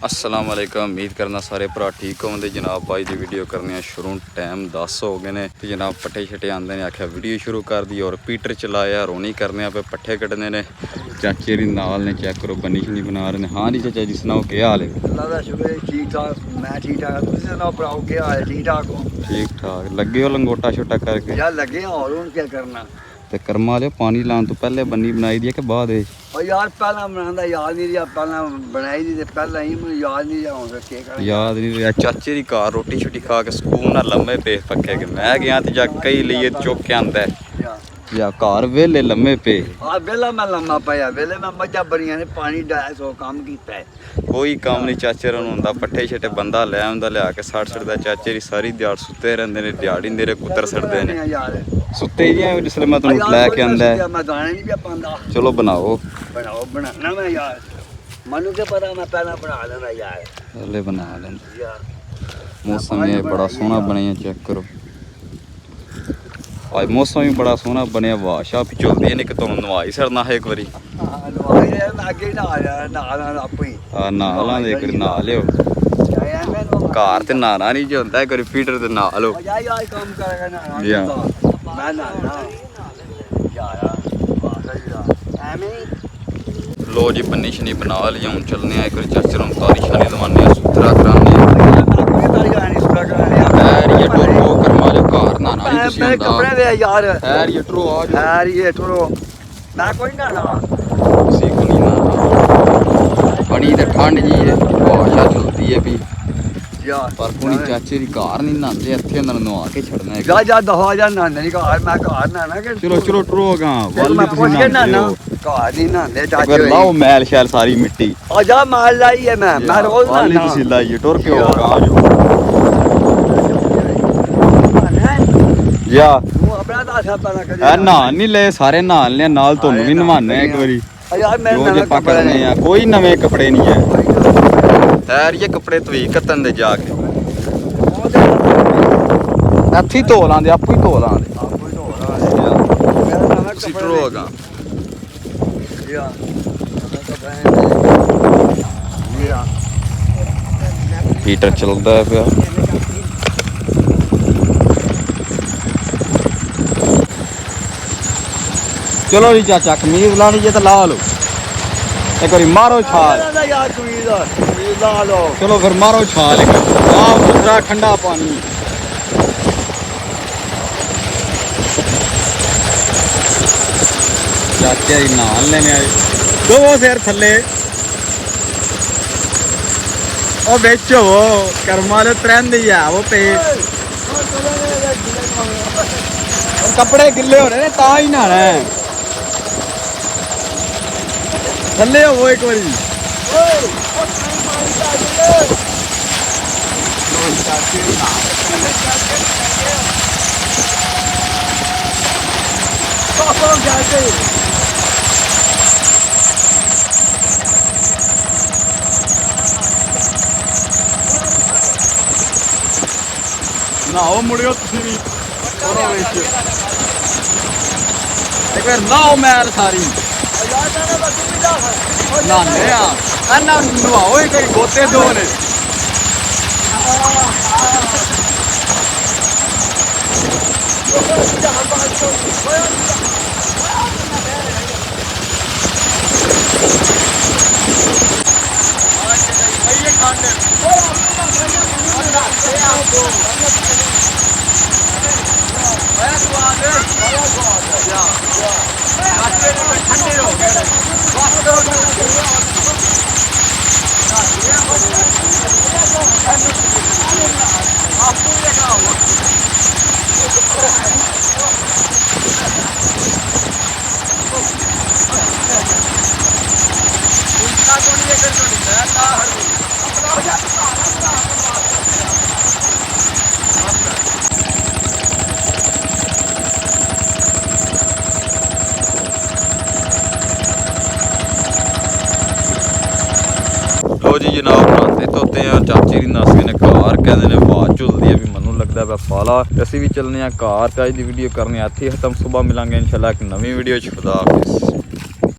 अस्सलाम वालेकुम। उम्मीद करना सारे भरा ठीक होंगे जनाब। भाई की वीडियो करने शुरू टाइम 10 हो गए ने तो जनाब पट्ठे छट्टे आंदे ने आख्या वीडियो शुरू कर दी और पीटर चलाया रोनी करने पे पट्ठे कटने ने चाचे री नाल ने चेक करो बनी शनी बना रहे हैं। हाँ जी चाचा जी सुनाओ क्या हाल है? अल्लाह दा शुक्र है ठीक ठाक। मैं ठीक ठाक तुम सुनाओ भराओ क्या हाल है? ठीक ठाक हो? ठीक ठाक लगे हो लंगोटा छोटा करके? यार लगे हैं और क्या करना। तो कर्मा वाले पानी लाने तो पहले बनी बनाई दी है कि बाद? और यार पहला बनांदा याद नहीं रहा, पहला बनाई दी ते पहला ही मुझे याद नहीं रहा होगा के कर याद नहीं रहा। चाचे दी कार रोटी छोटी खा के सुकून ना लम्बे पे पक्के के मैं गया तो जा कई लिए चुक के आंदा या कार वेले लम्बे पे। हां वेला मैं लम्मा पाया वेले मैं मजा बड़ियां ने पानी डाया सो काम कीता है। कोई काम नहीं चाचे रन होंदा पट्ठे छट्टे बंदा ले आंदा लिया के सड़ सड़दा चाचे दी सारी दिहाड़ सुते रहंदे ने दिहाड़ी मेरे कुतर सड़दे ने सुते ही हैं जिसले मैं तुम लेके आंदा मैं दाने नहीं पिया पांदा। चलो बनाओ बनाना मैं यार मनु के पता मैं पहला बना लेना यार पहले बना लेंदा यार। मौसम ये बड़ा सोहना बनया चेक करो आज मौसम भी बड़ा सोहना बनया। वाह शाह चलदी है कि तुम नवाई सरना है एक बारी नहा ला एक बारी नहा लियो घर ते नहाना नहीं जो होंदा एक बारी पीटर ते नहा लो। लो जी बन्नी शनी बना ली हूँ चलने एक बार चाचे नूं तारी शानी लवाने सुथरा कराने बनी तो ठंड जी है भाषा चलती है भी पर कोई चाचे की कार नहीं नहाते इत्थे अंदर नवा के छड़ना है। जा जा दफा जा नहाने दी कार मैं कार नहाना के चलो चलो टरो गा वल मैं पूछ के नहाना कार नहीं नहाते चाचे लाओ मैल शैल सारी मिट्टी आ जा माल लाई है मैं रोज नहाना तुसी लाइए टुर के हो गा या तू अपना दासा पना कर नहा नहीं ले सारे नहा ले नाल तुहानू भी नवाने एक बारी यार मैं नवे कपड़े नहीं है कोई नवे कपड़े नहीं है यार ये कपड़े तवी कतन दे जाके हथी धो लांदे आपू ही धो लांदे तुसी टरोगा हीटर चलता है पिया चलो जी चाचा कमीज लानी है तो ला लो एक बार मारो छाल चलो फिर मारो छाल दूसरा ठंडा पानी चाचे नहान लेने आए दो सिर थले ओ बेचो वो कर्मा ले त्रैंद ही है वो पे कपड़े गिले हो रहे ने ता ही नहाना है थले हो एक बारी नहाओ मुड़ियो तुसी भी एक बार नहाओ मैल सारी नहाने नहाओ एक गोते दो ने ठंडे हो गए लो जी जनाब बनाते तोते हैं चाची दी नासी ने कार कहते हैं आवाज झुलदी है भी मनु लगता ਪਿਆ ਪਾਲਾ। ਅਸੀਂ ਵੀ ਚੱਲਨੇ ਆ ਘਰ ਤੇ ਅੱਜ ਦੀ ਵੀਡੀਓ ਕਰਨੀ ਇੱਥੇ ਖਤਮ। ਸੁਬਾਹ ਮਿਲਾਂਗੇ ਇਨਸ਼ਾਅੱਲਾ ਇੱਕ ਨਵੀਂ ਵੀਡੀਓ 'ਚ। ਖੁਦਾ ਹਾਫਿਜ਼।